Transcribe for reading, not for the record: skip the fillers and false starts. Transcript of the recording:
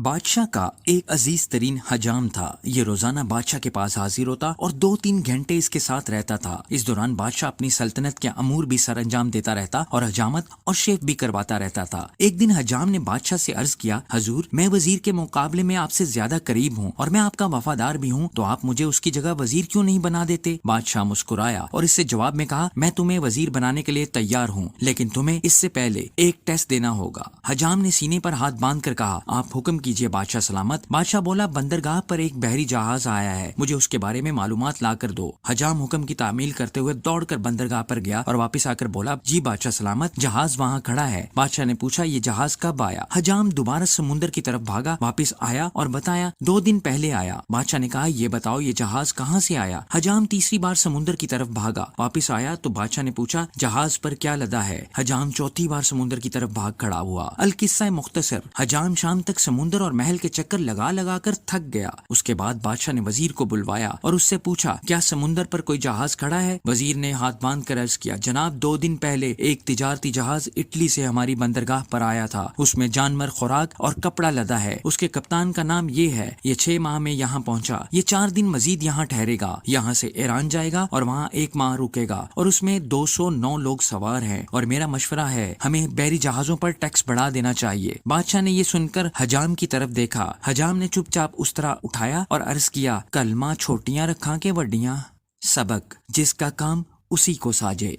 بادشاہ کا ایک عزیز ترین حجام تھا۔ یہ روزانہ بادشاہ کے پاس حاضر ہوتا اور 2-3 گھنٹے اس کے ساتھ رہتا تھا۔ اس دوران بادشاہ اپنی سلطنت کے امور بھی سر انجام دیتا رہتا اور حجامت اور شیف بھی کرواتا رہتا تھا۔ ایک دن حجام نے بادشاہ سے عرض کیا، حضور میں وزیر کے مقابلے میں آپ سے زیادہ قریب ہوں اور میں آپ کا وفادار بھی ہوں، تو آپ مجھے اس کی جگہ وزیر کیوں نہیں بنا دیتے؟ بادشاہ مسکرایا اور اس سے جواب میں کہا، میں تمہیں وزیر بنانے کے لیے تیار ہوں، لیکن تمہیں اس سے پہلے ایک ٹیسٹ دینا ہوگا۔ حجام نے سینے پر ہاتھ باندھ کر کہا، آپ حکم کیجئے بادشاہ سلامت۔ بادشاہ بولا، بندرگاہ پر ایک بحری جہاز آیا ہے، مجھے اس کے بارے میں معلومات لا کر دو۔ حجام حکم کی تعمیل کرتے ہوئے دوڑ کر بندرگاہ پر گیا اور واپس آ کر بولا، جی بادشاہ سلامت، جہاز وہاں کھڑا ہے۔ بادشاہ نے پوچھا، یہ جہاز کب آیا؟ حجام دوبارہ سمندر کی طرف بھاگا، واپس آیا اور بتایا، 2 دن پہلے آیا۔ بادشاہ نے کہا، یہ بتاؤ یہ جہاز کہاں سے آیا؟ حجام تیسری بار سمندر کی طرف بھاگا، واپس آیا تو بادشاہ نے پوچھا، جہاز پر کیا لدا ہے؟ حجام چوتھی بار سمندر کی طرف بھاگ کھڑا ہوا۔ القصہ مختصر، حجام شام تک سمندر اور محل کے چکر لگا لگا کر تھک گیا۔ اس کے بعد بادشاہ نے وزیر کو بلوایا اور اس سے پوچھا، کیا سمندر پر کوئی جہاز کھڑا ہے؟ وزیر نے ہاتھ باندھ کر عرض کیا، جناب 2 دن پہلے ایک تجارتی جہاز اٹلی سے ہماری بندرگاہ پر آیا تھا، اس میں جانور خوراک اور کپڑا لدا ہے، اس کے کپتان کا نام یہ ہے، یہ 6 ماہ میں یہاں پہنچا، یہ 4 دن مزید یہاں ٹھہرے گا، یہاں سے ایران جائے گا اور وہاں 1 ماہ رکے گا، اور اس میں 209 لوگ سوار ہیں، اور میرا مشورہ ہے ہمیں بحری جہازوں پر ٹیکس بڑھا دینا چاہیے۔ بادشاہ نے یہ سن کر حجام کی طرف دیکھا۔ حجام نے چپ چاپ اس طرح اٹھایا اور عرض کیا، کلمہ چھوٹیاں رکھاں کے وڈیاں، سبق جس کا کام اسی کو ساجے۔